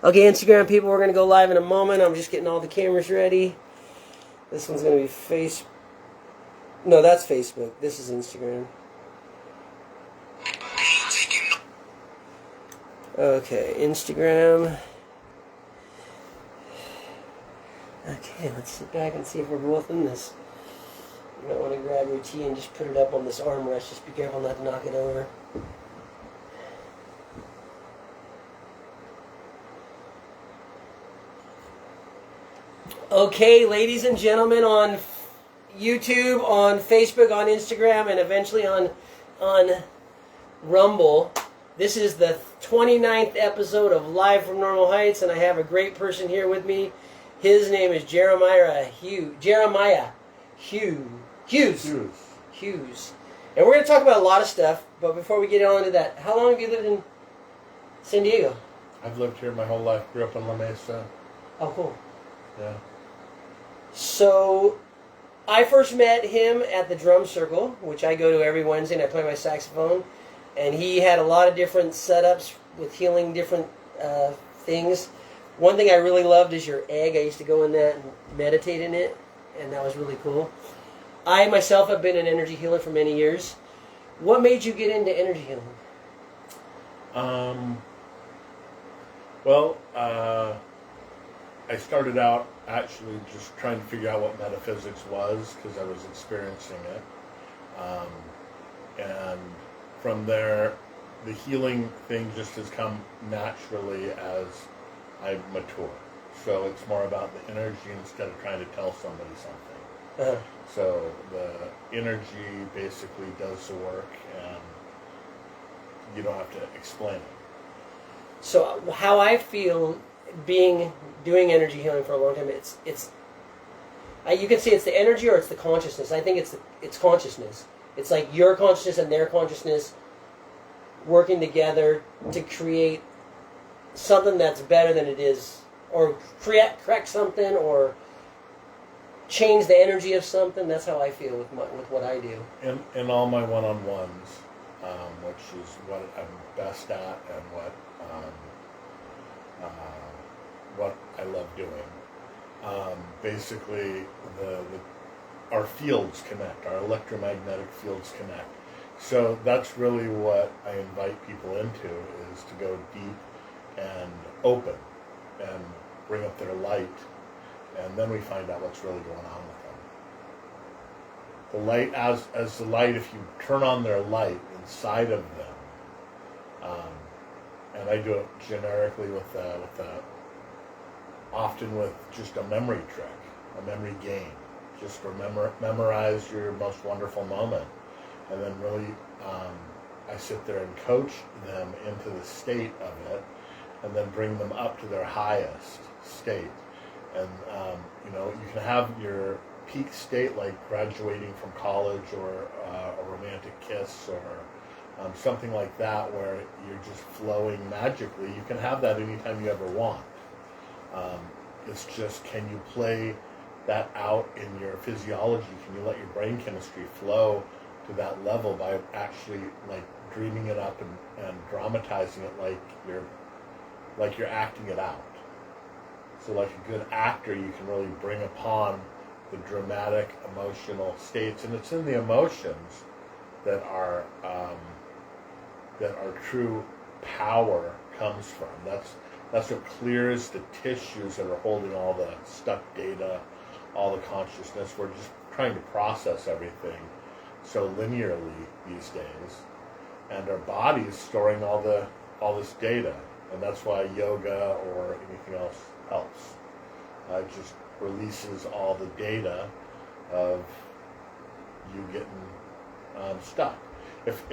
Okay, Instagram people, we're going to go live in a moment. I'm just getting all the cameras ready. This one's going to be No, that's Facebook. This is Instagram. Okay, Instagram. Okay, let's sit back and see if we're both in this. You might want to grab your tea and just put it up on this armrest. Just be careful not to knock it over. Okay, ladies and gentlemen, on YouTube, on Facebook, on Instagram, and eventually on Rumble, this is the 29th episode of Live from Normal Heights, and I have a great person here with me. His name is Jeramiah Hues. And we're going to talk about a lot of stuff, but before we get on to that, how long have you lived in San Diego? I've lived here my whole life. Grew up in La Mesa. Oh, cool. Yeah. So, I first met him at the drum circle, which I go to every Wednesday, and I play my saxophone. And he had a lot of different setups with healing different things. One thing I really loved is your egg. I used to go in that and meditate in it, and that was really cool. I myself have been an energy healer for many years. What made you get into energy healing? I started out actually just trying to figure out what metaphysics was because I was experiencing it. And from there, the healing thing just has come naturally as I mature. So it's more about the energy instead of trying to tell somebody something. Uh-huh. So the energy basically does the work and you don't have to explain it. So how I feel doing energy healing for a long time, it's you can say it's the energy or it's the consciousness. I think it's consciousness. It's like your consciousness and their consciousness working together to create something that's better than it is, or correct something, or change the energy of something. That's how I feel with what I do. In all my one-on-ones, which is what I'm best at and what I love doing. Basically, our fields connect, our electromagnetic fields connect. So that's really what I invite people into, is to go deep and open and bring up their light, and then we find out what's really going on with them. The light, as the light, if you turn on their light inside of them, and I do it generically often with just a memory trick, a memory game. Just memorize your most wonderful moment, and then really, I sit there and coach them into the state of it, and then bring them up to their highest state. And you can have your peak state like graduating from college, or a romantic kiss, or something like that, where you're just flowing magically. You can have that anytime you ever want. It's just, can you play that out in your physiology? Can you let your brain chemistry flow to that level by actually like dreaming it up and dramatizing it like you're acting it out? So like a good actor, you can really bring upon the dramatic emotional states, and it's in the emotions that our true power comes from. That's what clears the tissues that are holding all the stuck data, all the consciousness. We're just trying to process everything so linearly these days, and our body is storing all this data, and that's why yoga or anything else helps. It just releases all the data of you getting stuck. If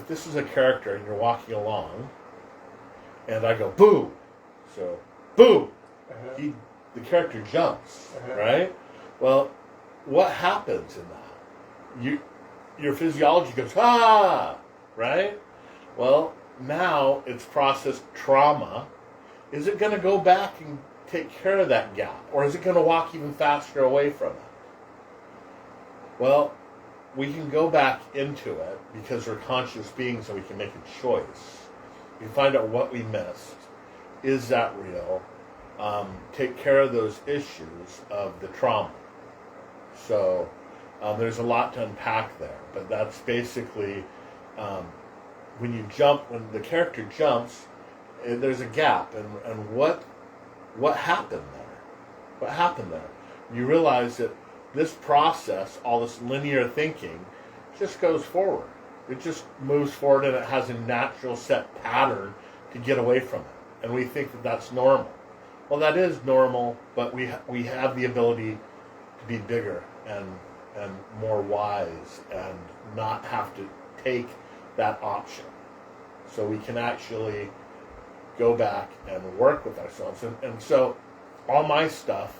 this is a character and you're walking along, and I go boo, so boo, the character jumps, right? Well, what happens in that? Your physiology goes right? Well, now it's processed trauma. Is it going to go back and take care of that gap, or is it going to walk even faster away from it? Well, we can go back into it because we're conscious beings and we can make a choice. We find out what we missed. Is that real? Take care of those issues of the trauma. So there's a lot to unpack there, but that's basically when the character jumps, there's a gap, and what happened there? What happened there? You realize that this process, all this linear thinking, just goes forward. It just moves forward, and it has a natural set pattern to get away from it. And we think that that's normal. Well, that is normal, but we have the ability to be bigger and more wise and not have to take that option. So we can actually go back and work with ourselves. And so all my stuff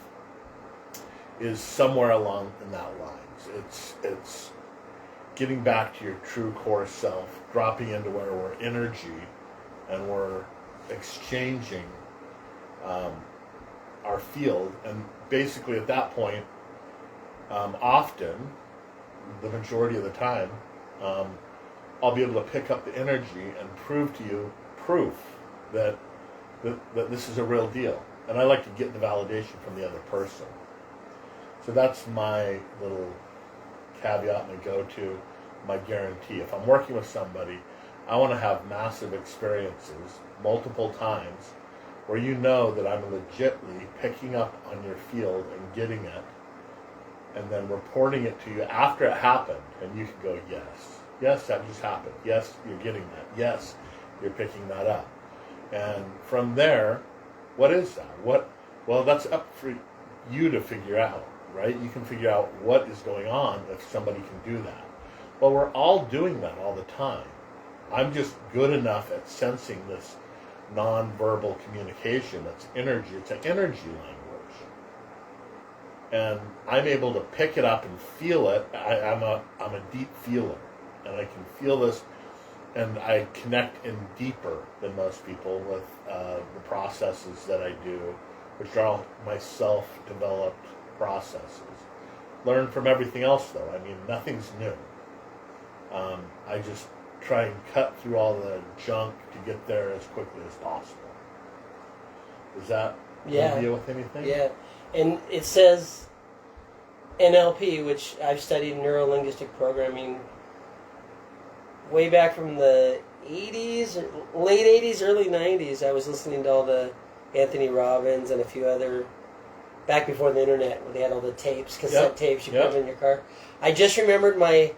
is somewhere along in that lines. It's getting back to your true core self, dropping into where we're energy and we're exchanging our field. And basically at that point, often, the majority of the time, I'll be able to pick up the energy and prove to you proof that this is a real deal. And I like to get the validation from the other person. So that's my little caveat, my go-to, my guarantee. If I'm working with somebody, I want to have massive experiences multiple times where you know that I'm legitimately picking up on your field and getting it and then reporting it to you after it happened, and you can go, yes, that just happened. Yes, you're getting that. Yes, you're picking that up. And from there, what is that? Well, that's up for you to figure out, right? You can figure out what is going on if somebody can do that. Well, we're all doing that all the time. I'm just good enough at sensing this non-verbal communication. That's energy. It's an energy language. And I'm able to pick it up and feel it. I'm a deep feeler, and I can feel this, and I connect in deeper than most people with the processes that I do, which are all my self-developed processes. Learn from everything else, though. I mean, nothing's new. I just try and cut through all the junk to get there as quickly as possible. Does that leave you with anything? Yeah. And it says NLP, which I've studied Nuro-Linguistic programming way back from the 80s, late 80s, early 90s. I was listening to all the Anthony Robbins and a few other, back before the internet, where they had all the tapes, cassette tapes you put in your car. I just remembered my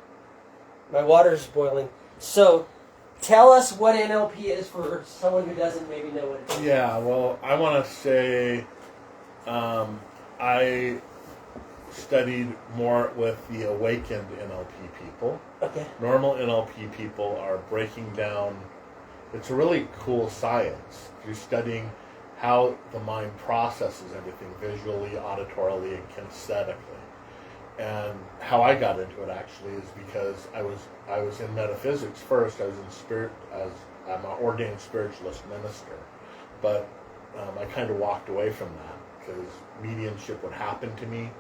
water's boiling. So tell us what NLP is for someone who doesn't maybe know what it is. Yeah, well, I want to say I studied more with the awakened NLP people. Okay. Normal NLP people are breaking down. It's a really cool science. You're studying how the mind processes everything visually, auditorily, and kinesthetically. And how I got into it actually is because I was in metaphysics first. I was in spirit, I'm an ordained spiritualist minister, but I kind of walked away from that because mediumship would happen to me,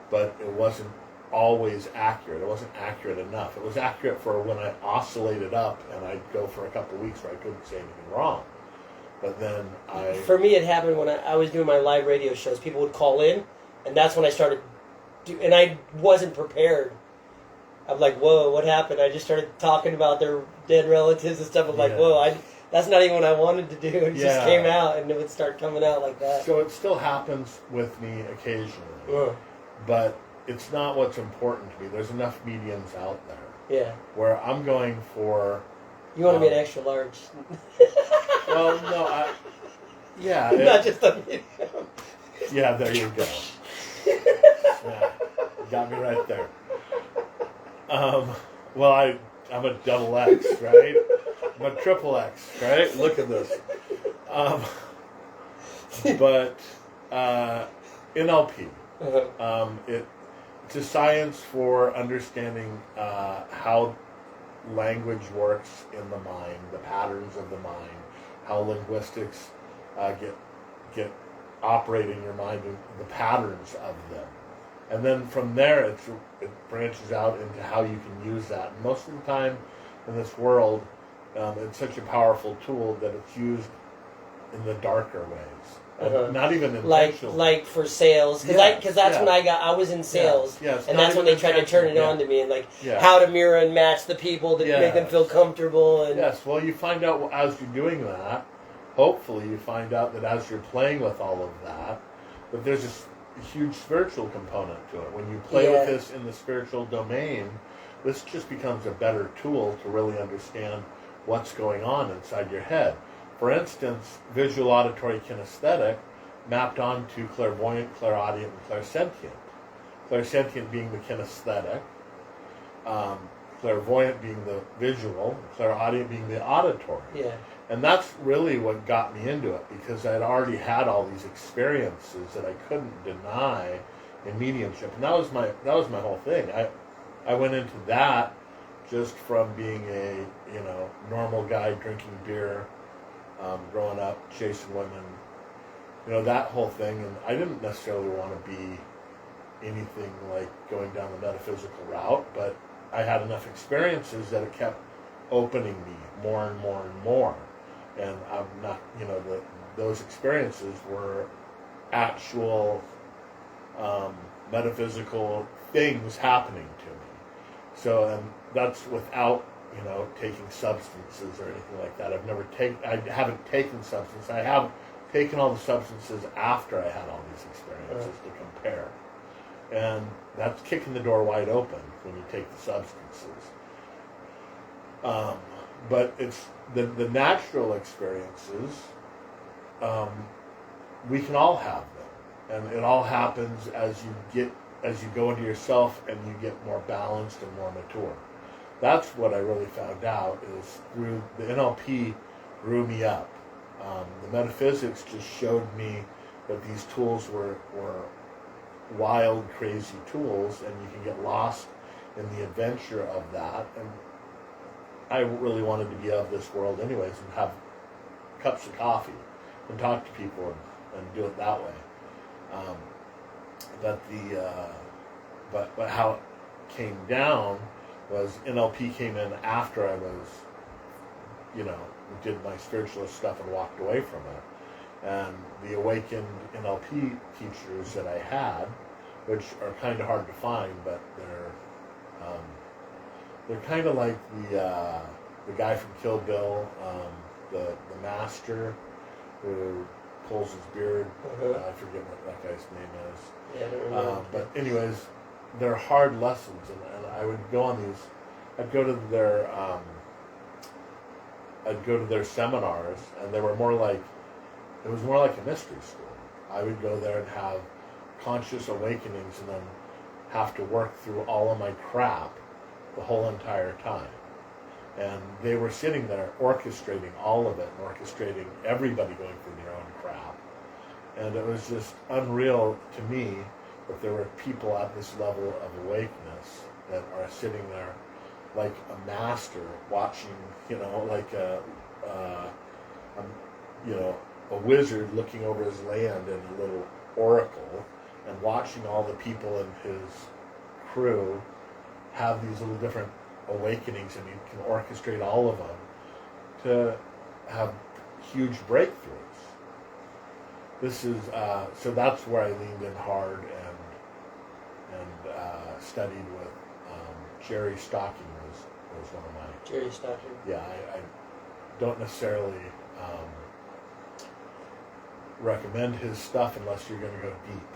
but it wasn't always accurate. It wasn't accurate enough. It was accurate for when I oscillated up and I'd go for a couple of weeks where I couldn't say anything wrong. But then For me, it happened when I was doing my live radio shows. People would call in, and that's when I started. And I wasn't prepared. I'm like, whoa, what happened? I just started talking about their dead relatives and stuff. I'm like, whoa, that's not even what I wanted to do. It just came out, and it would start coming out like that. So it still happens with me occasionally. But it's not what's important to me. There's enough mediums out there. Yeah. Where I'm going for... You want to be an extra large. Well, no, not just a medium. Yeah, there you go. Yeah, you got me right there. Well, I'm a double X, right? I'm a triple X, right? Look at this. But NLP, it's a science for understanding how language works in the mind, the patterns of the mind, how linguistics get operate in your mind, and the patterns of them. And then from there, it branches out into how you can use that. And most of the time in this world, it's such a powerful tool that it's used in the darker ways. Not even intentionally. Like for sales, because that's when I was in sales, and that's when they tried to turn it on to me, and how to mirror and match the people to make them feel comfortable. And well, you find out as you're doing that. Hopefully, you find out that as you're playing with all of that there's a huge spiritual component to it. When you play with this in the spiritual domain, this just becomes a better tool to really understand what's going on inside your head. For instance, visual, auditory, kinesthetic mapped onto clairvoyant, clairaudient, and clairsentient. Clairsentient being the kinesthetic, clairvoyant being the visual, clairaudient being the auditory. Yeah. And that's really what got me into it, because I'd already had all these experiences that I couldn't deny in mediumship, and that was my whole thing. I went into that just from being a normal guy drinking beer, growing up, chasing women, that whole thing, and I didn't necessarily want to be anything like going down the metaphysical route, but I had enough experiences that it kept opening me more and more and more. And I'm not, those experiences were actual metaphysical things happening to me. So, and that's without, taking substances or anything like that. I haven't taken substances. I have taken all the substances after I had all these experiences to compare. And that's kicking the door wide open when you take the substances. But it's the natural experiences, we can all have them, and it all happens as you go into yourself and you get more balanced and more mature. That's what I really found out, is through the NLP grew me up. The metaphysics just showed me that these tools were wild, crazy tools, and you can get lost in the adventure of that. And I really wanted to be of this world anyways, and have cups of coffee and talk to people and do it that way. But how it came down was NLP came in after I was, did my spiritualist stuff and walked away from it. And the awakened NLP teachers that I had, which are kind of hard to find, but they're kind of like the guy from Kill Bill, the master who pulls his beard. I forget what that guy's name is. Yeah, I don't remember. But anyways, they're hard lessons, and I would go on these. I'd go to their seminars, and they were more like, it was more like a mystery school. I would go there and have conscious awakenings, and then have to work through all of my crap the whole entire time. And they were sitting there orchestrating all of it, and orchestrating everybody going through their own crap. And it was just unreal to me that there were people at this level of awakeness that are sitting there like a master watching, like a wizard looking over his land in a little oracle, and watching all the people in his crew have these little different awakenings, and you can orchestrate all of them to have huge breakthroughs. This is so that's where I leaned in hard and studied with Jerry Stocking was one of my. Jerry Stocking. Yeah, I don't necessarily recommend his stuff unless you're going to go deep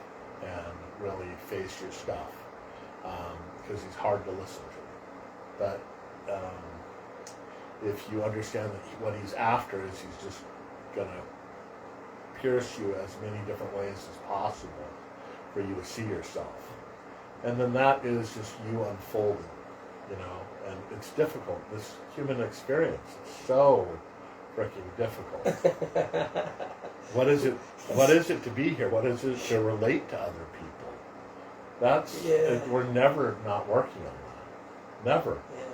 and really face your stuff, because he's hard to listen to. But if you understand that what he's after is he's just going to pierce you as many different ways as possible for you to see yourself. And then that is just you unfolding, and it's difficult. This human experience is so freaking difficult. What is it to be here? What is it to relate to other people? We're never not working on that. Never. Yeah.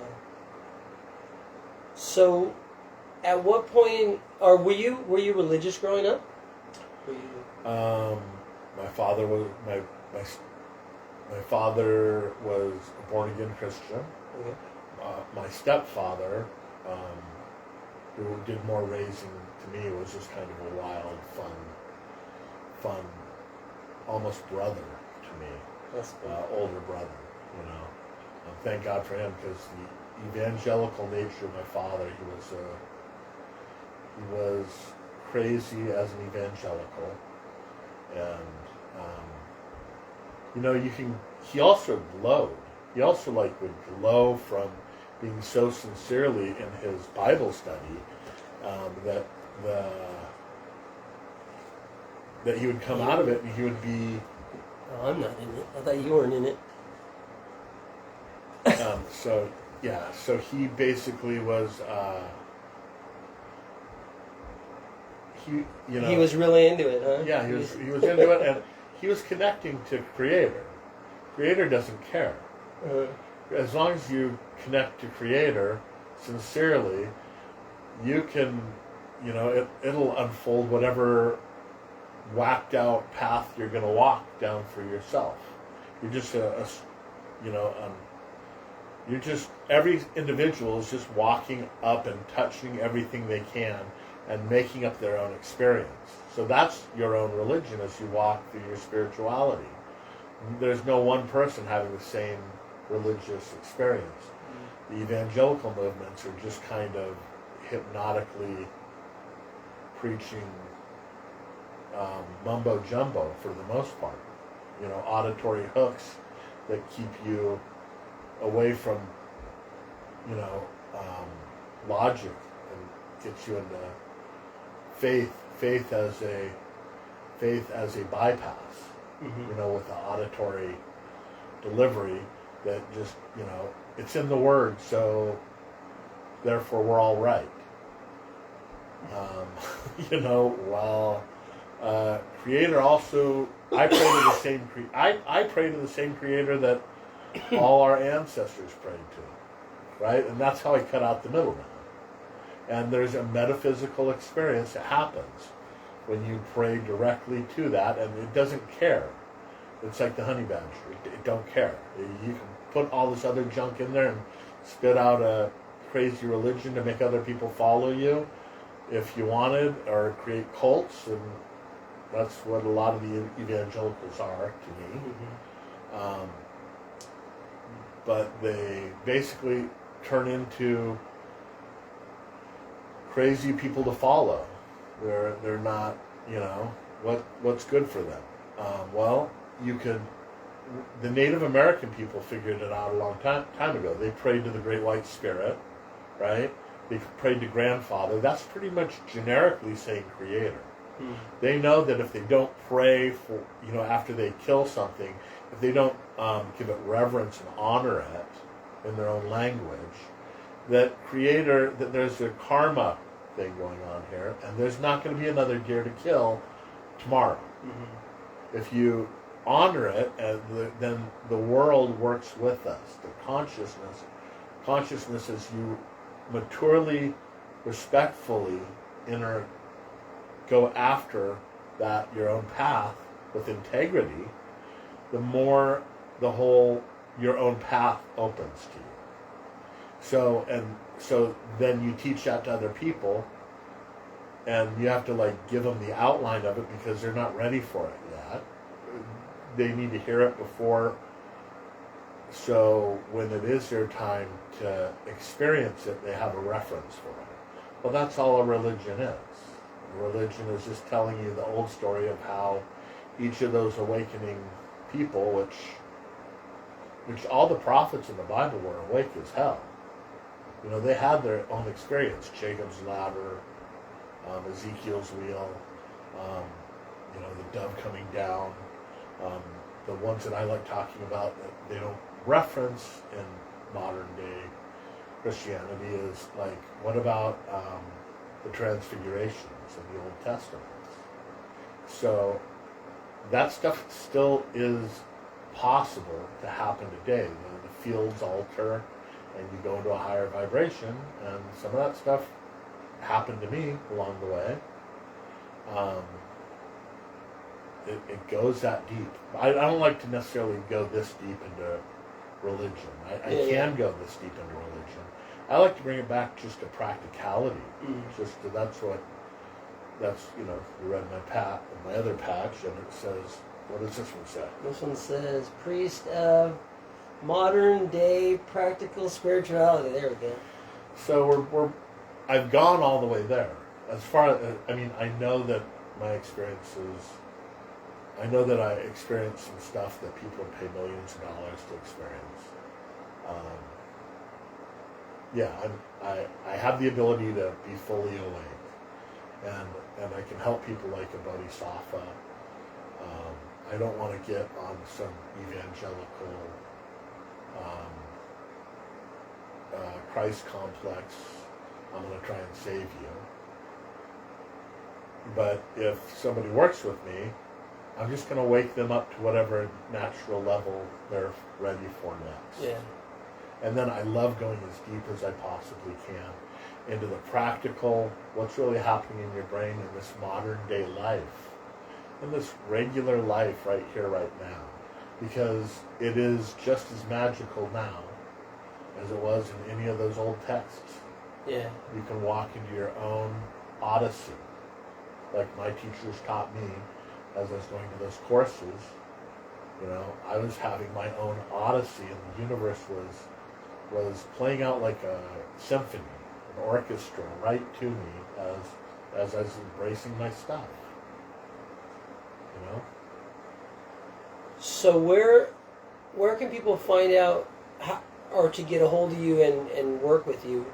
So, at what point, or were you religious growing up? My father was my father was a born again Christian. Okay. My stepfather who did more raising to me, was just kind of a wild, fun, almost brother to me. That's cool. Older brother, you know. Thank God for him, because the evangelical nature of my father, he was crazy as an evangelical, and you know, he also glowed. He also would glow from being so sincerely in his Bible study that he would come out of it and he would be. Oh, I'm not in it. I thought you weren't in it. So he basically was. He was really into it, huh? Yeah, he was into it, and he was connecting to Creator. Creator doesn't care. As long as you connect to Creator sincerely, you can, you know, it'll unfold whatever whacked out path you're going to walk down for yourself. You're just every individual is just walking up and touching everything they can and making up their own experience. So that's your own religion as you walk through your spirituality. There's no one person having the same religious experience. The evangelical movements are just kind of hypnotically preaching mumbo jumbo for the most part. You know, auditory hooks that keep you away from, you know, logic, and gets you into faith as a bypass. You know, with the auditory delivery that just, you know, it's in the Word, so therefore we're all right. You know, while Creator also, I pray to the same Creator that all our ancestors prayed to, right? And that's how I cut out the middleman. And there's a metaphysical experience that happens when you pray directly to that, and it doesn't care. It's like the honey badger. It don't care. You can put all this other junk in there and spit out a crazy religion to make other people follow you if you wanted, or create cults, and that's what a lot of the evangelicals are to me. But they basically turn into crazy people to follow. They're not, you know, what's good for them. Well, the Native American people figured it out a long time ago. They prayed to the Great White Spirit, right? They prayed to Grandfather. That's pretty much generically saying Creator. They know that if they don't pray for, you know, after they kill something, if they don't give it reverence and honor it in their own language, that Creator, that there's a karma thing going on here, and there's not going to be another deer to kill tomorrow. If you honor it, then the world works with us. The consciousness as you maturely, respectfully go after that your own path with integrity, the more your own path opens to you. So then you teach that to other people, and you have to give them the outline of it because they're not ready for it yet. They need to hear it before, so when it is their time to experience it, they have a reference for it. Well, that's all a religion is. A religion is just telling you the old story of how each of those awakening people, which all the prophets in the Bible were awake as hell. You know, they had their own experience. Jacob's ladder, Ezekiel's wheel, you know, the dove coming down. The ones that I like talking about that they don't reference in modern day Christianity is what about the transfigurations in the Old Testament? So that stuff still is possible to happen today. The fields alter, and you go into a higher vibration, and some of that stuff happened to me along the way. It goes that deep. I don't like to necessarily go this deep into religion. I can go this deep into religion. I like to bring it back just to practicality. That's you read my other patch, and it says, what does this one say? This one says, priest of modern day practical spirituality. There we go. So I've gone all the way there. As far as, I know that my experiences, I experienced some stuff that people would pay millions of dollars to experience. I have the ability to be fully awake, and I can help people like a bodhisattva. I don't want to get on some evangelical Christ complex. I'm going to try and save you. But if somebody works with me, I'm just going to wake them up to whatever natural level they're ready for next. Yeah. And then I love going as deep as I possibly can into the practical, what's really happening in your brain in this modern day life, in this regular life right here, right now. Because it is just as magical now as it was in any of those old texts. Yeah. You can walk into your own odyssey. Like my teachers taught me as I was going to those courses, I was having my own odyssey, and the universe was playing out like a symphony, an orchestra right to me as I was embracing my stuff. So where can people find out how, or to get a hold of you and work with you?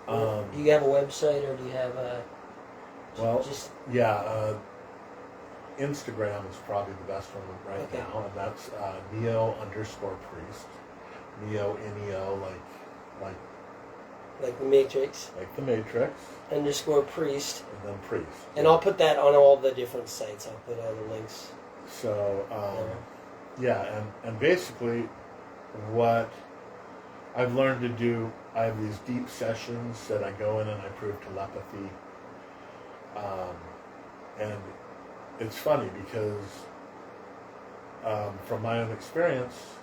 Do you have a website, or do you have a... Instagram is probably the best one right now, and that's Neo_priest. Neo, N-E-O, like the Matrix. like the Matrix. _priest. And then priest. And I'll put that on all the different sites. I'll put all the links. So, and basically what I've learned to do, I have these deep sessions that I go in and I prove telepathy. And it's funny because from my own experience,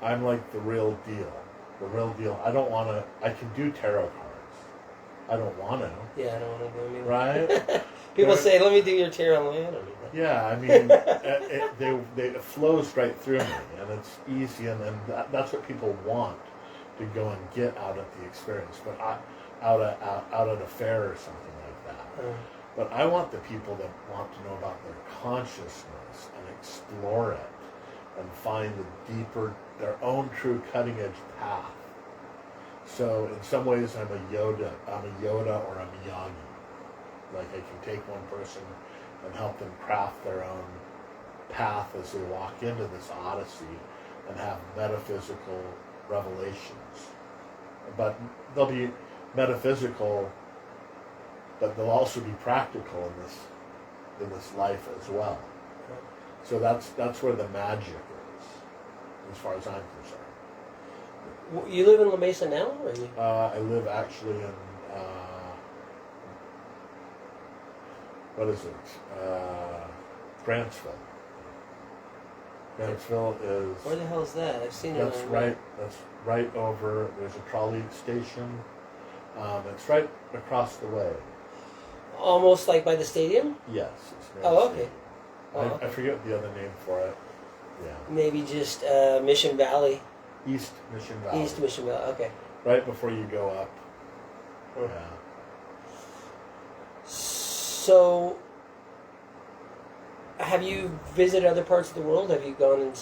I'm like the real deal. The real deal. I don't want to, I can do tarot cards. I don't want to. Yeah, I don't want to do them either. Right? People say, let me do your tarot. I'm like, I don't need that. Yeah, it flows right through me, and it's easy, and that's what people want to go and get out of the experience, but out at a fair or something like that. But I want the people that want to know about their consciousness and explore it and find the deeper, their own true cutting-edge path. So in some ways I'm a Yoda or a Miyagi. Like I can take one person and help them craft their own path as they walk into this odyssey and have metaphysical revelations. But they'll be metaphysical, but they'll also be practical in this life as well. So that's where the magic is, as far as I'm concerned. You live in La Mesa now, or you? I live actually in what is it? Grantsville. Grantsville is. Where the hell is that? I've seen it. That's right over. There's a trolley station. It's right across the way. Almost like by the stadium? Yes. It's okay. I forget the other name for it. Yeah. Maybe just Mission Valley. East Mission Valley. East Mission Valley, okay. Right before you go up. Yeah. So, have you visited other parts of the world? Have you gone and...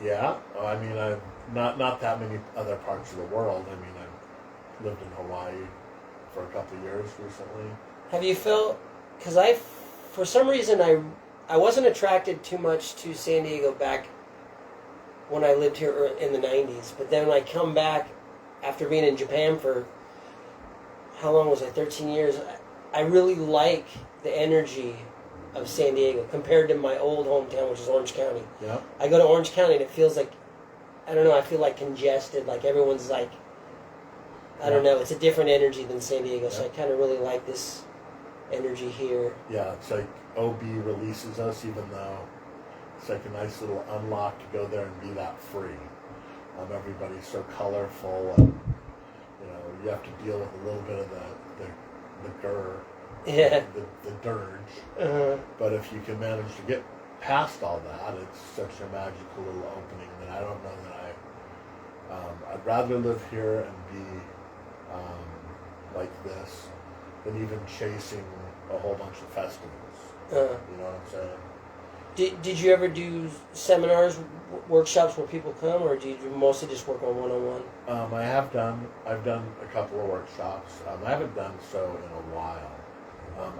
Yeah. I mean, I've not that many other parts of the world. I mean, I've lived in Hawaii for a couple of years recently. Have you felt... Because for some reason, I wasn't attracted too much to San Diego back when I lived here in the 90s. But then when I come back after being in Japan for, how long was I, 13 years, I really like the energy of San Diego compared to my old hometown, which is Orange County. Yeah. I go to Orange County and it feels like, I don't know, I feel like congested, like everyone's like, I don't know, it's a different energy than San Diego, so I kind of really like this energy here. Yeah, it's like OB releases us, even though it's like a nice little unlock to go there and be that free. Everybody's so colorful, and you know you have to deal with a little bit of the grr, the dirge. But if you can manage to get past all that, it's such a magical little opening that I don't know that I'd rather live here and be like this than even chasing a whole bunch of festivals. You know what I'm saying? Did you ever do seminars, workshops where people come, or did you mostly just work on one-on-one? I've done a couple of workshops. I haven't done so in a while.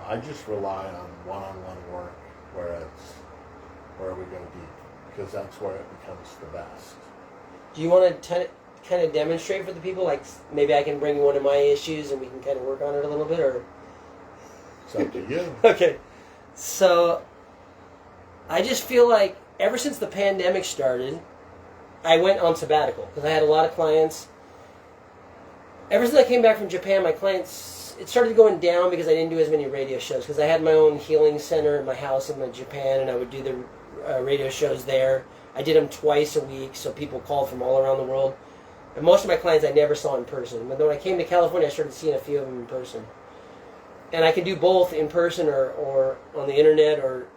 I just rely on one-on-one work where we go deep, because that's where it becomes the best. Do you want to kind of demonstrate for the people, like maybe I can bring you one of my issues and we can kind of work on it a little bit, or? It's up to you. Okay, so I just feel like ever since the pandemic started, I went on sabbatical because I had a lot of clients. Ever since I came back from Japan, my clients, it started going down because I didn't do as many radio shows, because I had my own healing center in my house in Japan, and I would do the radio shows there. I did them twice a week, so people called from all around the world. And most of my clients I never saw in person. But then when I came to California, I started seeing a few of them in person. And I can do both in person or on the internet, or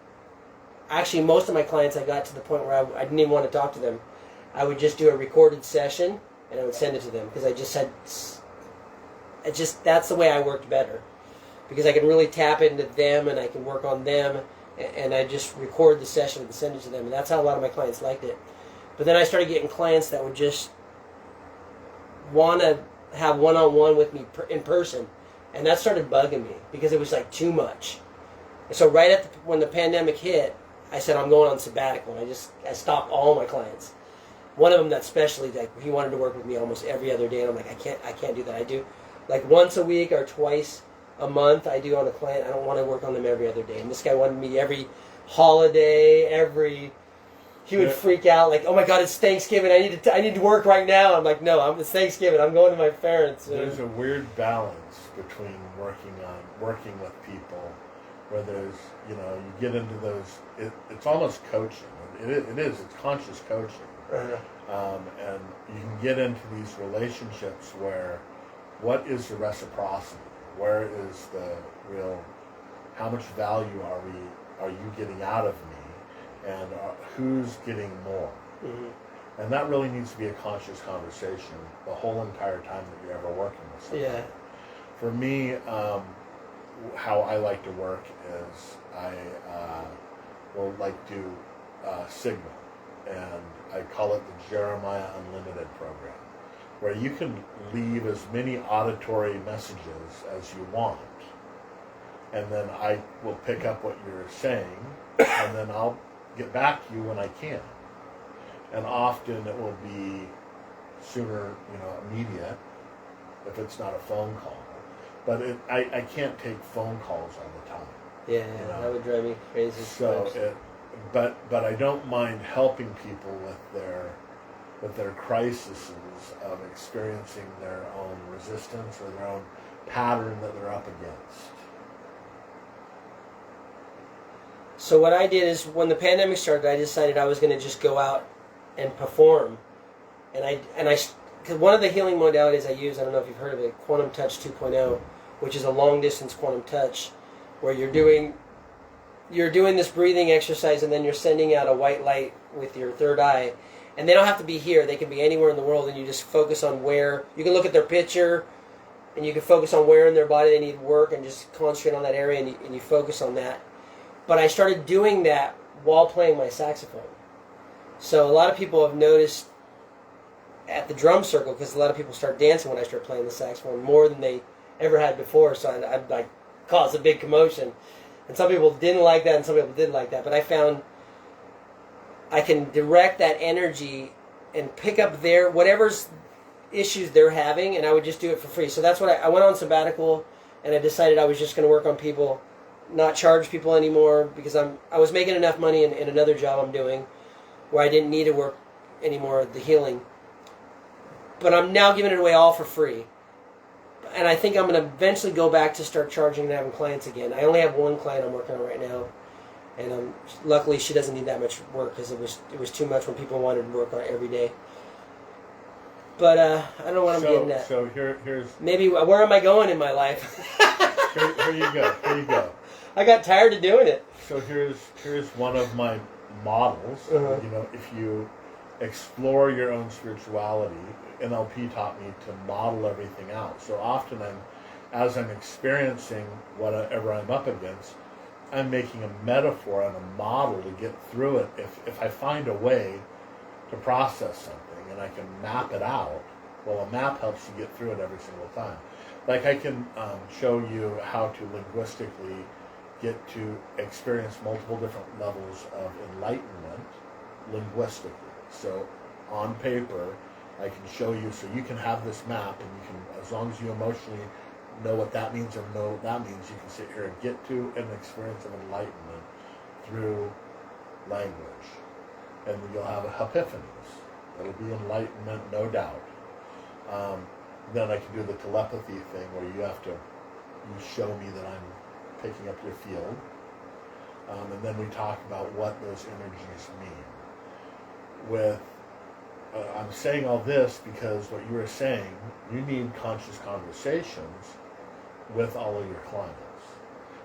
actually most of my clients I got to the point where I didn't even want to talk to them. I would just do a recorded session and I would send it to them, because I just had, that's the way I worked better. Because I can really tap into them and I can work on them, and I just record the session and send it to them. And that's how a lot of my clients liked it. But then I started getting clients that would just want to have one-on-one with me in person. And that started bugging me because it was like too much. And so right when the pandemic hit, I said I'm going on sabbatical, and I stopped all my clients. One of them, that specially, like, he wanted to work with me almost every other day, and I'm like, I can't do that. I do like once a week or twice a month. I do on a client. I don't want to work on them every other day. And this guy wanted me every holiday, he would freak out, like, oh my God, it's Thanksgiving. I need to work right now. I'm like, no, it's Thanksgiving. I'm going to my parents. There's a weird balance between working with people, where there's, you get into those. It's almost coaching. It is. It's conscious coaching. And you can get into these relationships where, what is the reciprocity? Where is the real? How much value are you getting out of me? And who's getting more? Mm-hmm. And that really needs to be a conscious conversation the whole entire time that you're ever working with someone. Yeah. For me, how I like to work is I will do Signal, and I call it the Jeramiah Unlimited program, where you can leave as many auditory messages as you want, and then I will pick up what you're saying, and then I'll get back to you when I can. And often it will be sooner, immediate, if it's not a phone call. But I can't take phone calls all the time. Yeah, that would drive me crazy. So but I don't mind helping people with their crises of experiencing their own resistance or their own pattern that they're up against. So what I did is, when the pandemic started, I decided I was going to just go out and perform. And because one of the healing modalities I use, I don't know if you've heard of it, Quantum Touch 2.0, which is a long distance quantum touch, where you're doing this breathing exercise, and then you're sending out a white light with your third eye. And they don't have to be here, they can be anywhere in the world, and you just focus on where, you can look at their picture, and you can focus on where in their body they need work, and just concentrate on that area, and you focus on that. But I started doing that while playing my saxophone. So a lot of people have noticed at the drum circle, because a lot of people start dancing when I start playing the saxophone more than they ever had before, so I caused a big commotion. And some people didn't like that, and some people did like that. But I found I can direct that energy and pick up whatever's issues they're having, and I would just do it for free. So that's what I went on sabbatical, and I decided I was just going to work on people, not charge people anymore, because I was making enough money in another job I'm doing where I didn't need to work anymore at the healing. But I'm now giving it away all for free. And I think I'm going to eventually go back to start charging and having clients again. I only have one client I'm working on right now, and luckily she doesn't need that much work, because it was too much when people wanted to work on it every day. But I don't know what I'm getting at. So here's maybe where am I going in my life? here you go. Here you go. I got tired of doing it. So here's one of my models. Uh-huh. You know, if you explore your own spirituality, NLP taught me to model everything out. So often as I'm experiencing whatever I'm up against, I'm making a metaphor and a model to get through it. If I find a way to process something and I can map it out, well, a map helps you get through it every single time. Like I can show you how to linguistically get to experience multiple different levels of enlightenment linguistically. So on paper, I can show you, so you can have this map, and you can, as long as you emotionally know what that means or know what that means, you can sit here and get to an experience of enlightenment through language. And you'll have epiphanies. It'll be enlightenment, no doubt. Then I can do the telepathy thing where you show me that I'm picking up your field. And then we talk about what those energies mean. I'm saying all this because what you were saying, you need conscious conversations with all of your clients.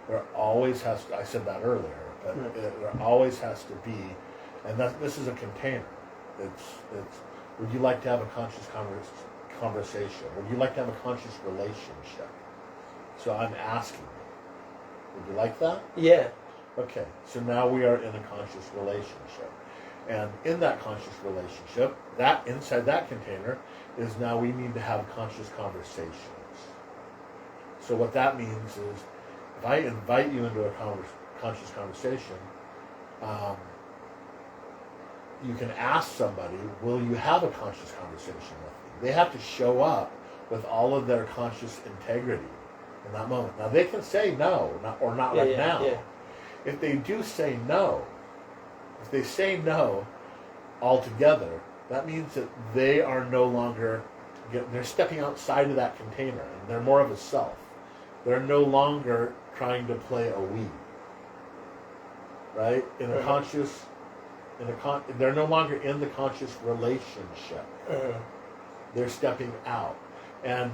There always has to, I said that earlier, but there always has to be, and this is a container. It's would you like to have a conscious conversation? Would you like to have a conscious relationship? So I'm asking, would you like that? Yeah. Okay, so now we are in a conscious relationship. And in that conscious relationship, that inside that container is now we need to have conscious conversations. So what that means is, if I invite you into a conscious conversation, you can ask somebody, will you have a conscious conversation with me? They have to show up with all of their conscious integrity in that moment. Now they can say no, or not right now. Yeah. If they do say no, if they say no altogether, that means that they are no longer, they're stepping outside of that container, and they're more of a self. They're no longer trying to play a we. Right? They're no longer in the conscious relationship. They're stepping out. And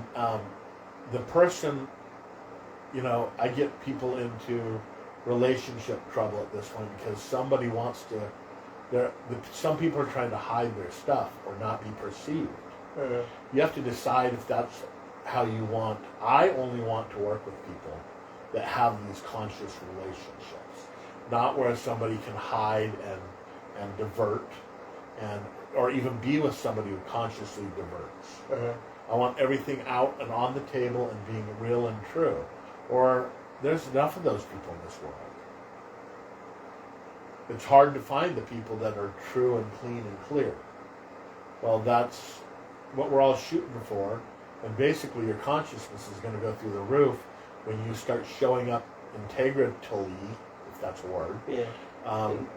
the person, I get people into relationship trouble at this point because somebody wants to, some people are trying to hide their stuff or not be perceived. You have to decide if that's how you want. I only want to work with people that have these conscious relationships, not where somebody can hide and divert, or even be with somebody who consciously diverts. I want everything out and on the table and being real and true. Or there's enough of those people in this world. It's hard to find the people that are true and clean and clear. Well, that's what we're all shooting for. And basically your consciousness is going to go through the roof when you start showing up integrately, if that's a word. Yeah.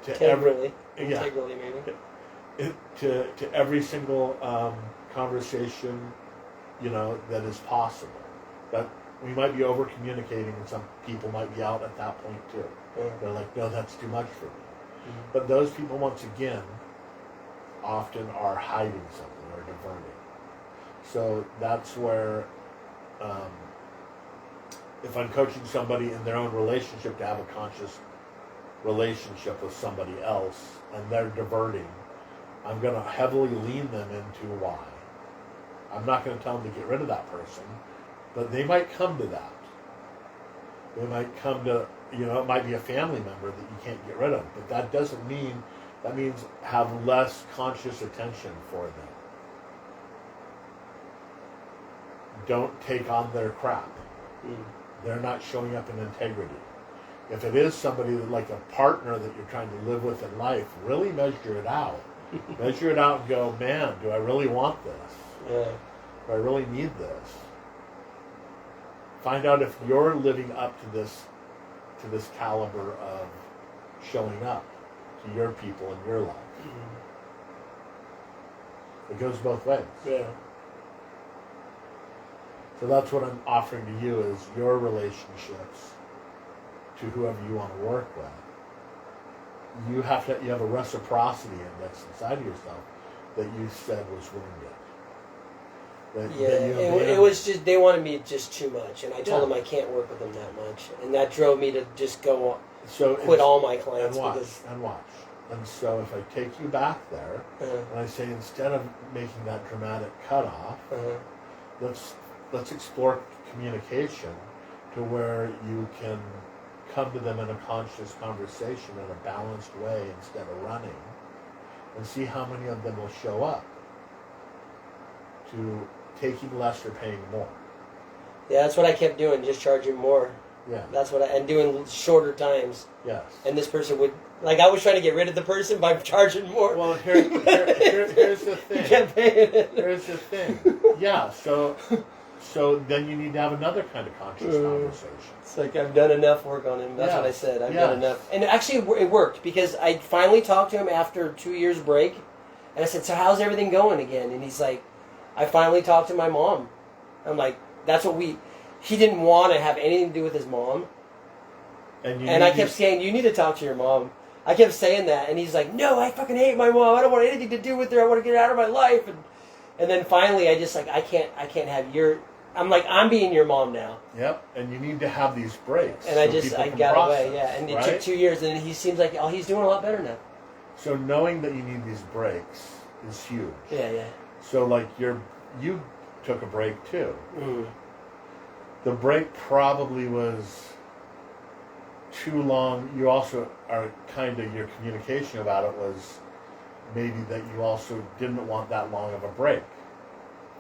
Integrally maybe. To every single conversation, that is possible. But we might be over communicating, and some people might be out at that point too. They're like, no, that's too much for me. But those people, once again, often are hiding something or diverting. So that's where, if I'm coaching somebody in their own relationship to have a conscious relationship with somebody else and they're diverting, I'm going to heavily lean them into why. I'm not going to tell them to get rid of that person, but they might come to that. They might come to, it might be a family member that you can't get rid of, but that doesn't mean, that means have less conscious attention for them. Don't take on their crap. They're not showing up in integrity. If it is somebody like a partner that you're trying to live with in life, really measure it out. Measure it out and go, man, do I really want this? Yeah. Do I really need this? Find out if you're living up to this caliber of showing up to your people in your life. It goes both ways. Yeah. So that's what I'm offering to you is your relationships to whoever you want to work with. You have a reciprocity index inside of yourself that you said was wounded. It was just, they wanted me just too much, and I told them I can't work with them that much, and that drove me to just quit all my clients. And watch. And so if I take you back there, and I say, instead of making that dramatic cutoff, let's explore communication to where you can come to them in a conscious conversation in a balanced way instead of running, and see how many of them will show up to taking less or paying more. Yeah, that's what I kept doing, just charging more. Yeah. That's what and doing shorter times. Yes. And this person would, I was trying to get rid of the person by charging more. Well, here's the thing. You kept paying it. Here's the thing. Yeah, so then you need to have another kind of conscious conversation. It's like, I've done enough work on him. That's what I said. I've done enough. And actually, it worked, because I finally talked to him after 2 years break, and I said, so how's everything going again? And he's like, I finally talked to my mom. I'm like, he didn't want to have anything to do with his mom. And I kept saying, you need to talk to your mom. I kept saying that, and he's like, no, I fucking hate my mom. I don't want anything to do with her. I want to get her out of my life. And then finally, I just I can't have your. I'm like, I'm being your mom now. Yep, and you need to have these breaks. And I got away, and it took 2 years, and he seems like he's doing a lot better now. So knowing that you need these breaks is huge. Yeah. So like you took a break too. Mm. The break probably was too long. You also are your communication about it was maybe that you also didn't want that long of a break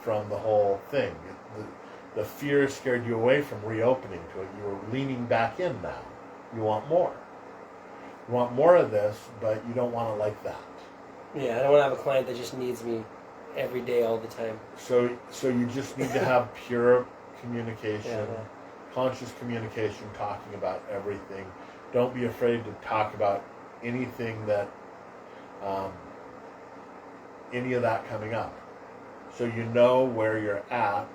from the whole thing. The fear scared you away from reopening to it. You were leaning back in now. You want more. You want more of this, but you don't want it like that. Yeah, I don't want to have a client that just needs me every day, all the time. So you just need to have pure communication, conscious communication, talking about everything. Don't be afraid to talk about anything that, any of that coming up. So you know where you're at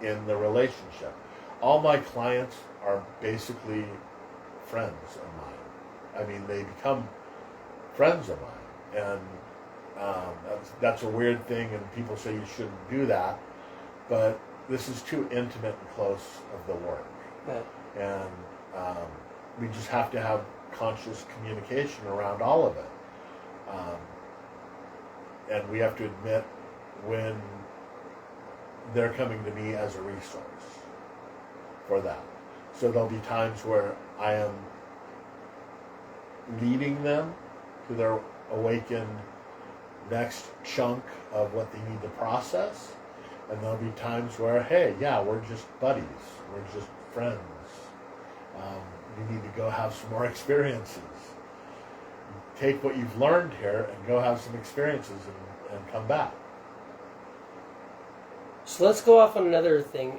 in the relationship. All my clients are basically friends of mine. I mean, they become friends of mine. And that's a weird thing, and people say you shouldn't do that. But this is too intimate and close of the work. Yeah. And we just have to have conscious communication around all of it. And we have to admit when they're coming to me as a resource for that. So there'll be times where I am leading them to their awakened next chunk of what they need to process. And there'll be times where, hey, we're just buddies. We're just friends. You need to go have some more experiences. Take what you've learned here and go have some experiences and come back. So let's go off on another thing.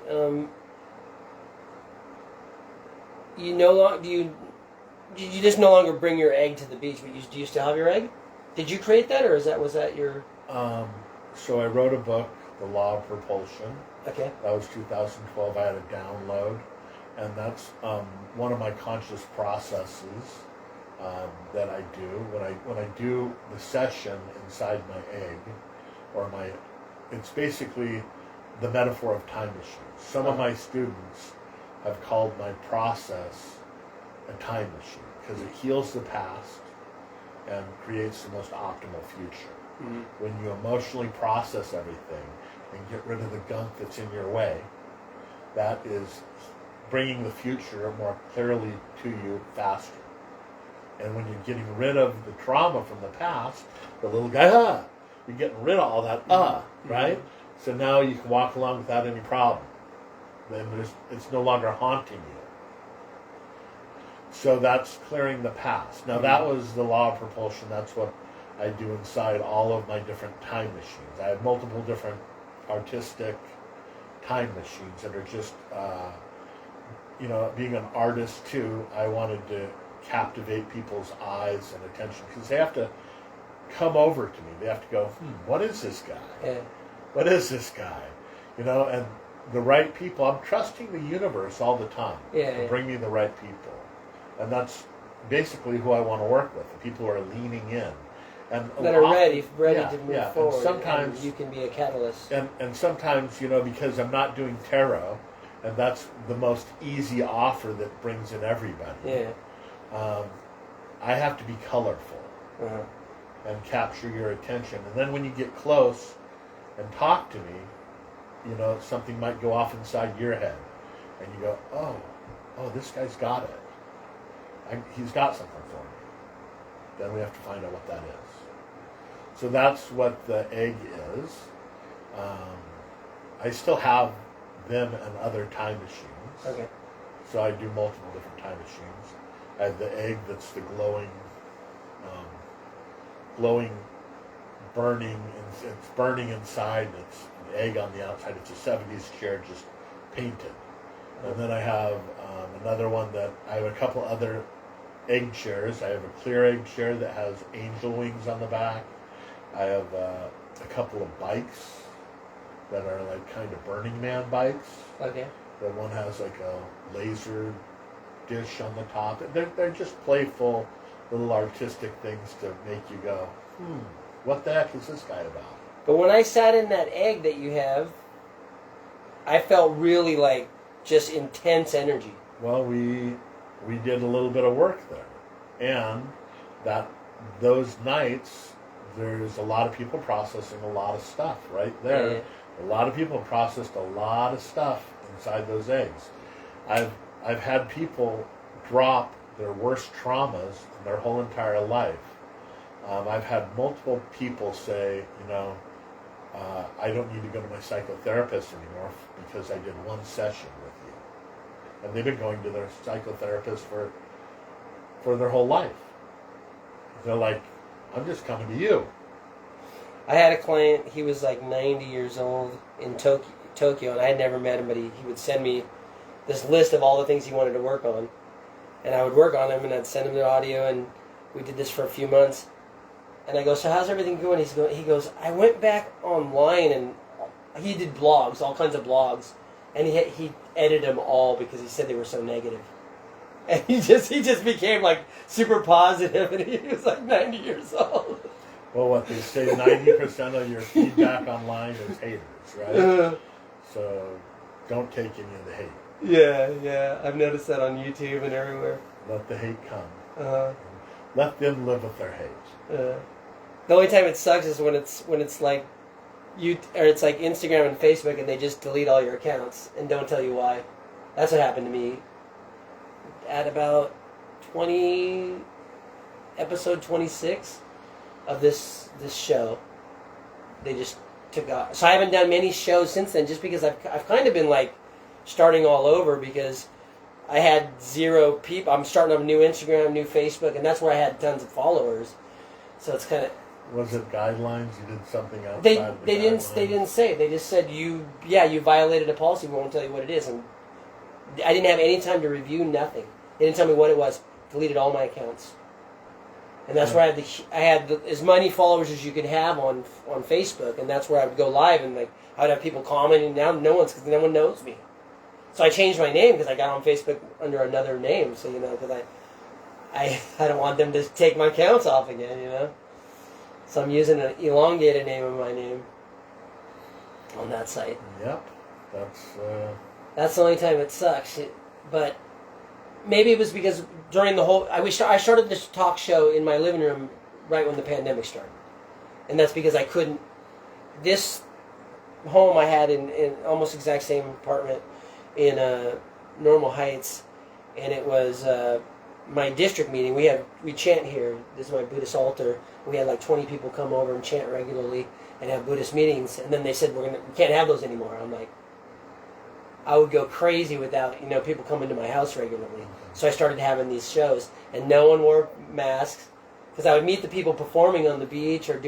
You just no longer bring your egg to the beach, but do you still have your egg? Did you create that, or was that your? So I wrote a book, The Law of Propulsion. Okay. That was 2012. I had a download, and that's one of my conscious processes that I do when I do the session inside my egg, it's basically the metaphor of time machine. Some of my students have called my process a time machine because it heals the past and creates the most optimal future. Mm-hmm. When you emotionally process everything and get rid of the gunk that's in your way, that is bringing the future more clearly to you faster. And when you're getting rid of the trauma from the past, the little guy, you're getting rid of all that, right? So now you can walk along without any problem. Then it's no longer haunting you. So that's clearing the past. Now that was the law of propulsion. That's what I do inside all of my different time machines. I have multiple different artistic time machines that are just, being an artist too, I wanted to captivate people's eyes and attention because they have to come over to me. They have to go, what is this guy? Yeah. What is this guy? And the right people, I'm trusting the universe all the time to bring me the right people. And that's basically who I want to work with, the people who are leaning in. and that are ready yeah, to move yeah. forward. And sometimes and you can be a catalyst. And sometimes, because I'm not doing tarot, and that's the most easy offer that brings in everybody. Yeah. I have to be colorful Uh-huh. and capture your attention. And then when you get close and talk to me, something might go off inside your head, and you go, oh, this guy's got it. He's got something for me. Then we have to find out what that is. So that's what the egg is. I still have them and other time machines. Okay. So I do multiple different time machines. I have the egg that's the glowing, burning. It's burning inside. It's an egg on the outside. It's a 70s chair just painted. And then I have another one that I have a couple other egg chairs. I have a clear egg chair that has angel wings on the back. I have a couple of bikes that are like kind of Burning Man bikes. Okay. The one has like a laser dish on the top. They're just playful little artistic things to make you go, what the heck is this guy about? But when I sat in that egg that you have, I felt really like just intense energy. Well, we did a little bit of work there, and those nights there's a lot of people processing a lot of stuff right there. Yeah. A lot of people processed a lot of stuff inside those eggs. I've had people drop their worst traumas in their whole entire life. I've had multiple people say, I don't need to go to my psychotherapist anymore because I did one session with you. And they've been going to their psychotherapist for their whole life. They're like, I'm just coming to you. I had a client, he was like 90 years old in Tokyo, and I had never met him, but he would send me this list of all the things he wanted to work on. And I would work on them, and I'd send him the audio, and we did this for a few months. And I go, so how's everything going? He goes, I went back online, and he did blogs, all kinds of blogs, and he edited them all because he said they were so negative. And he just became like super positive, and he was like 90 years old. Well, what they say, 90% of your feedback online is haters, right? So don't take any of the hate. Yeah, I've noticed that on YouTube and everywhere. Let the hate come. Let them live with their hate. The only time it sucks is when it's like it's like Instagram and Facebook, and they just delete all your accounts and don't tell you why. That's what happened to me. At about episode 26 of this show, they just took off. So I haven't done many shows since then, just because I've kind of been like starting all over, because I had 0 people. I'm starting up a new Instagram, new Facebook, and that's where I had tons of followers. So it's kind of. Was it guidelines? You did something outside They the didn't guidelines? they didn't say. They just said you violated a policy. We won't tell you what it is, and I didn't have any time to review nothing. They didn't tell me what it was. Deleted all my accounts, and that's where I had as many followers as you could have on Facebook, and that's where I would go live, and like I would have people commenting. Now no one knows me, so I changed my name because I got on Facebook under another name. So because I don't want them to take my accounts off again. So I'm using an elongated name of my name on that site. Yep, That's the only time it sucks. But maybe it was because during the whole... I started this talk show in my living room right when the pandemic started. And that's because I couldn't... This home I had in almost exact same apartment in Normal Heights, and it was my district meeting. We chant here. This is my Buddhist altar. We had like 20 people come over and chant regularly and have Buddhist meetings. And then they said, we can't have those anymore. I'm like... I would go crazy without, people coming to my house regularly. So I started having these shows, and no one wore masks, because I would meet the people performing on the beach or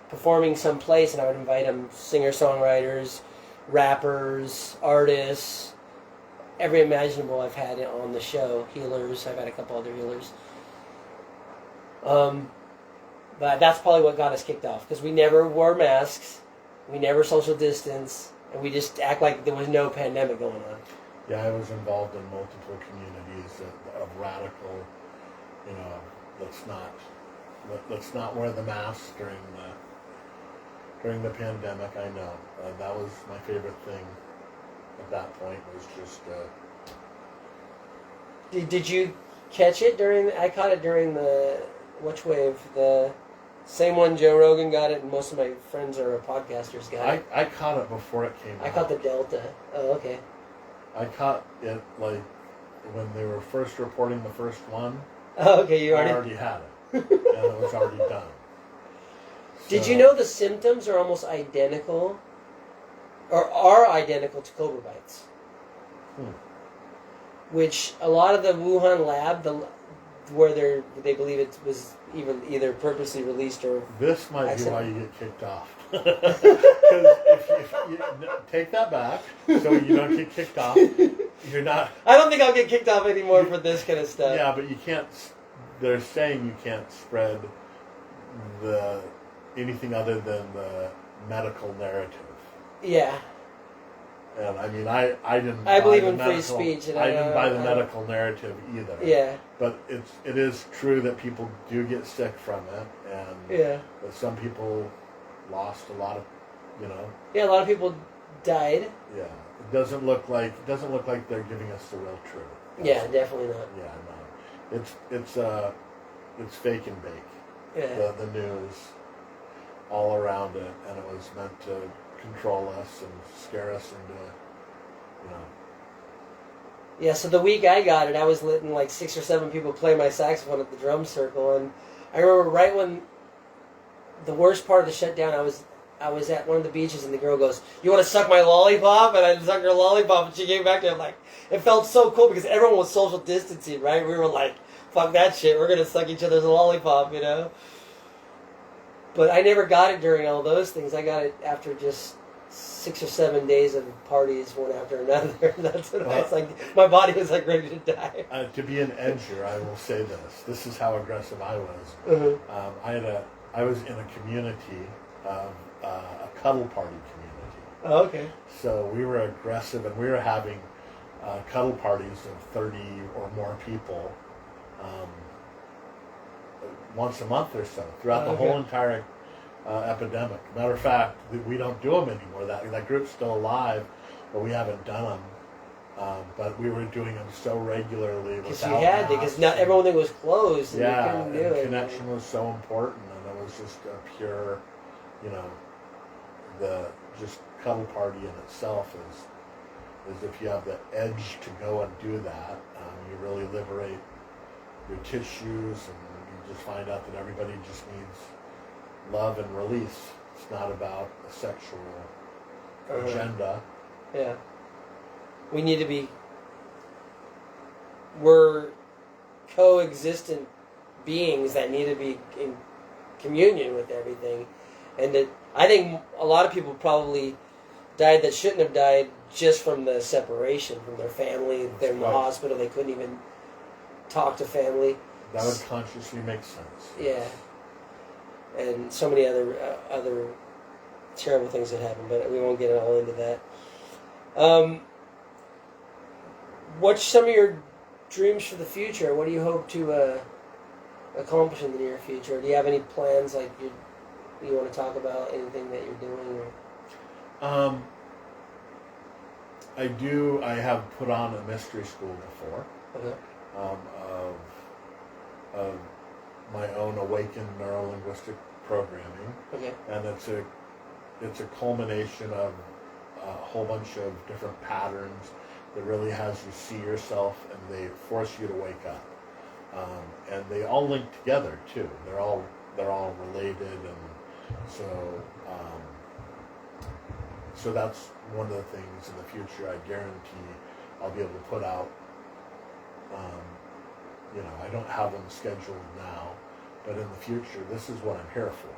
performing someplace, and I would invite them, singer-songwriters, rappers, artists, every imaginable I've had on the show, healers. I've had a couple other healers. But that's probably what got us kicked off, because we never wore masks, we never social distance, and we just act like there was no pandemic going on. Yeah, I was involved in multiple communities of radical, let's not let's not wear the mask during the pandemic. I know that was my favorite thing at that point, was just. Did you catch it during? I caught it during the which wave? The same one Joe Rogan got it, and most of my friends are podcasters got it. I caught it before it came out. I caught the Delta. Oh, okay. I caught it like when they were first reporting the first one. Oh, okay. You I already had it, and it was already done. Did you know the symptoms are almost identical, or are identical to cobra bites? Which a lot of the Wuhan lab, where they believe it was either purposely released or this might be why you get kicked off. Because if you take that back, so you don't get kicked off, you're not. I don't think I'll get kicked off anymore for this kind of stuff. Yeah, but you can't. They're saying you can't spread anything other than the medical narrative. Yeah. And I mean, I didn't. I believe in free speech, and I didn't buy the medical narrative either. Yeah. But it is true that people do get sick from it, and that some people lost a lot of, Yeah, a lot of people died. Yeah, it doesn't look like they're giving us the real truth. Yeah, definitely not. Yeah, no, it's fake and bake. Yeah. The news all around it, and it was meant to control us and scare us into, Yeah, so the week I got it, I was letting like 6 or 7 people play my saxophone at the drum circle, and I remember right when the worst part of the shutdown, I was at one of the beaches, and the girl goes, "You want to suck my lollipop?" And I sucked her lollipop, and she came back to me. I'm like, it felt so cool because everyone was social distancing, right? We were like, fuck that shit, we're gonna suck each other's lollipop, But I never got it during all those things. I got it after just 6 or 7 days of parties, one after another. That's what I was like. My body was like ready to die. To be an edger, I will say this. This is how aggressive I was. Mm-hmm. I was in a community, a cuddle party community. Oh, okay. So we were aggressive, and we were having cuddle parties of 30 or more people. Once a month or so throughout the whole entire epidemic. Matter of fact, we don't do them anymore. That group's still alive, but we haven't done them. But we were doing them so regularly. Because you had to, because not everything was closed. And yeah, you couldn't do it. Connection was so important, and it was just a pure, the just cuddle party in itself is if you have the edge to go and do that, you really liberate your tissues, and you just find out that everybody just needs love and release. It's not about a sexual agenda. Yeah. We need to be... We're coexistent beings that need to be in communion with everything. And that I think a lot of people probably died that shouldn't have died just from the separation from their family. They're in the hospital. They couldn't even talk to family. That would consciously make sense. Yeah. And so many other terrible things that happened, but we won't get all into that. What's some of your dreams for the future? What do you hope to accomplish in the near future? Do you have any plans like you want to talk about? Anything that you're doing? Or? I do. I have put on a mystery school before. Okay. Of my own awakened Nuro-Linguistic programming. Okay. And it's a culmination of a whole bunch of different patterns that really has you see yourself, and they force you to wake up. And they all link together too. They're all related, and so that's one of the things in the future I guarantee I'll be able to put out. I don't have them scheduled now, but in the future, this is what I'm here for.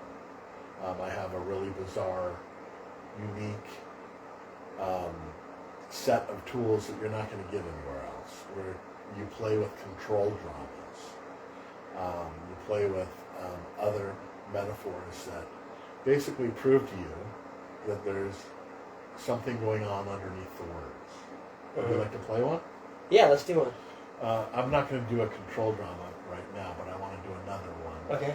I have a really bizarre, unique set of tools that you're not going to get anywhere else, where you play with control dramas. You play with other metaphors that basically prove to you that there's something going on underneath the words. Would you like to play one? Yeah, let's do one. I'm not going to do a control drama right now, but I want to do another one. Okay.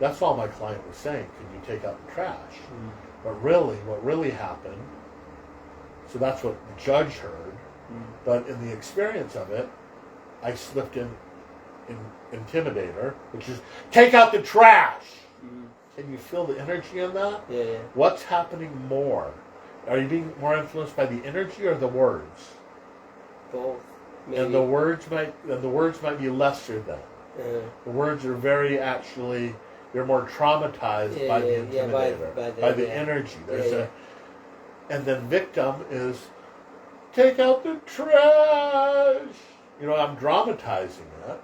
That's all my client was saying. Could you take out the trash? But really, what really happened, so that's what the judge heard, but in the experience of it, I slipped in intimidator, which is take out the trash. Can you feel the energy in that? Yeah. What's happening more? Are you being more influenced by the energy or the words? Both. Maybe. And the words might be lesser than. The words are very actually. You're more traumatized by the intimidator, by the energy. There's and then victim is take out the trash. You know, I'm dramatizing it,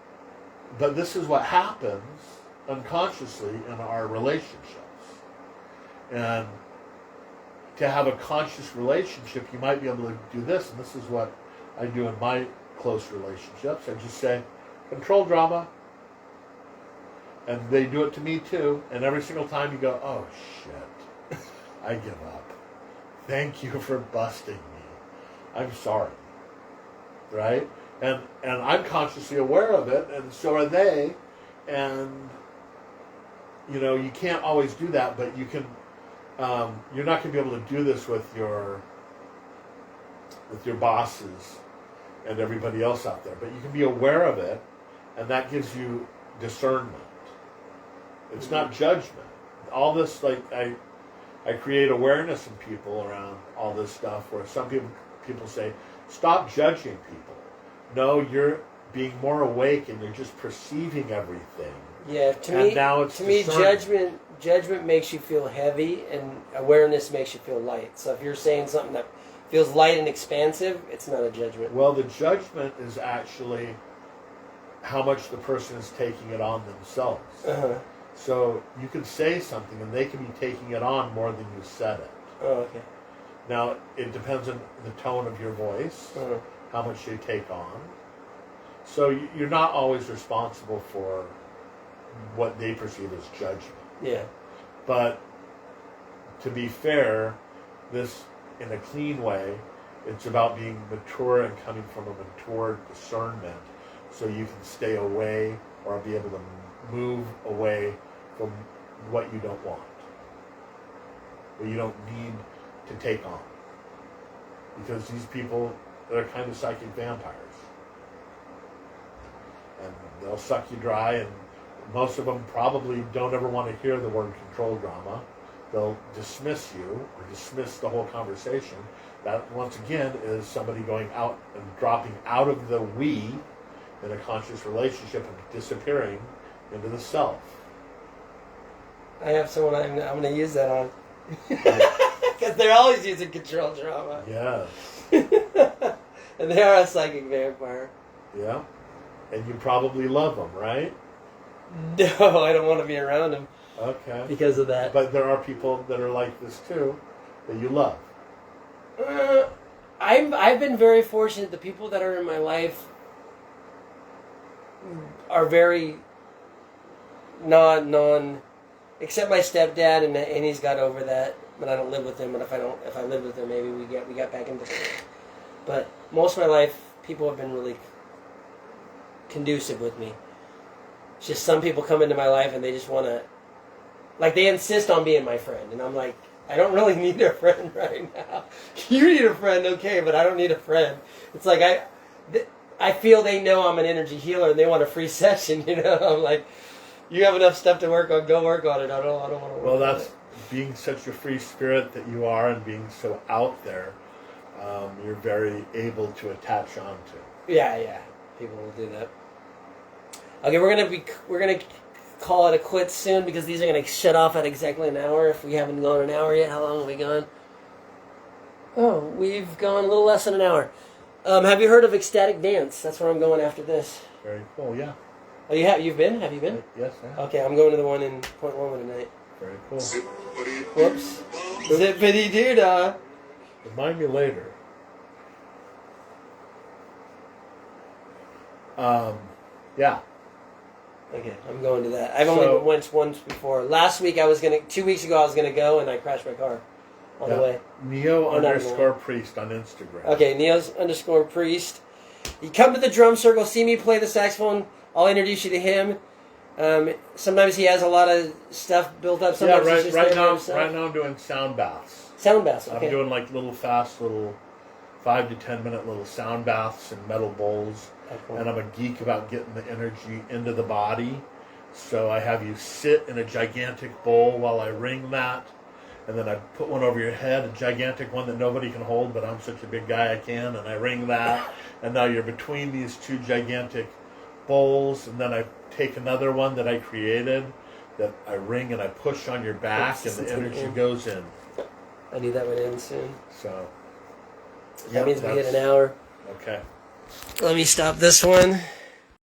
but this is what happens unconsciously in our relationships. And to have a conscious relationship, you might be able to do this, and this is what I do in my close relationships. I just say, control drama. And they do it to me too. And every single time you go, oh shit, I give up. Thank you for busting me. I'm sorry. Right? And I'm consciously aware of it, and so are they. And you know, you can't always do that, but you can. You're not going to be able to do this with your bosses and everybody else out there. But you can be aware of it, and that gives you discernment. It's not judgment. All this, like I create awareness in people around all this stuff. Where some people say, stop judging people. No, you're being more awake, and you're just perceiving everything. Yeah, to me, judgment makes you feel heavy, and awareness makes you feel light. So if you're saying something that feels light and expansive, it's not a judgment. Well, the judgment is actually how much the person is taking it on themselves. So you can say something, and they can be taking it on more than you said it. Oh, okay. Now, it depends on the tone of your voice, how much they take on. So you're not always responsible for what they perceive as judgment. Yeah. But to be fair, this, in a clean way, it's about being mature and coming from a mature discernment, so you can stay away or be able to move away from what you don't want, what you don't need to take on. Because these people, they're kind of psychic vampires. And they'll suck you dry, and most of them probably don't ever want to hear the word control drama. They'll dismiss you or dismiss the whole conversation. That, once again, is somebody going out and dropping out of the we in a conscious relationship and disappearing into the self. I have someone I'm going to use that on. Because they're always using control drama. Yeah. And they are a psychic vampire. Yeah. And you probably love them, right? No, I don't want to be around them. Okay. Because of that. But there are people that are like this too, that you love. I've been very fortunate. The people that are in my life are very non except my stepdad, and he's got over that. But I don't live with him. And if I lived with him, maybe we got back into. But most of my life, people have been really conducive with me. It's just some people come into my life and they just want to, like, they insist on being my friend, and I'm like, I don't really need a friend right now. You need a friend, okay, but I don't need a friend. It's like I feel they know I'm an energy healer and they want a free session. You know, I'm like, you have enough stuff to work on. Go work on it. I don't want to work. Well, on that's it. Being such a free spirit that you are, and being so out there. You're very able to attach onto. Yeah. People will do that. Okay, we're gonna call it a quit soon, because these are gonna shut off at exactly an hour. If we haven't gone an hour yet, how long have we gone? Oh, we've gone a little less than an hour. Have you heard of ecstatic dance? That's where I'm going after this. Very cool. Yeah. Oh, you have? You've been? Have you been? Yes. I have. Okay, I'm going to the one in Point Loma tonight. Very cool. Whoops. Zippity doo dah. Remind me later. Yeah. Okay, I'm going to that. I've only went once before. 2 weeks ago I was gonna go, and I crashed my car on the way. Neo_priest on Instagram. Okay, Neos_priest. You come to the drum circle, see me play the saxophone. I'll introduce you to him. Sometimes he has a lot of stuff built up. Sometimes Yeah, he's just right there by now. himself. Right now, I'm doing sound baths. Sound baths. Okay. I'm doing like little fast, little 5 to 10 minute little sound baths in metal bowls. Okay. And I'm a geek about getting the energy into the body. So I have you sit in a gigantic bowl while I ring that. And then I put one over your head, a gigantic one that nobody can hold, but I'm such a big guy I can, and I ring that. And now you're between these two gigantic bowls, and then I take another one that I created that I ring and I push on your back, and the energy goes in. I need that one in soon. So That means we hit an hour. Okay. Let me stop this one.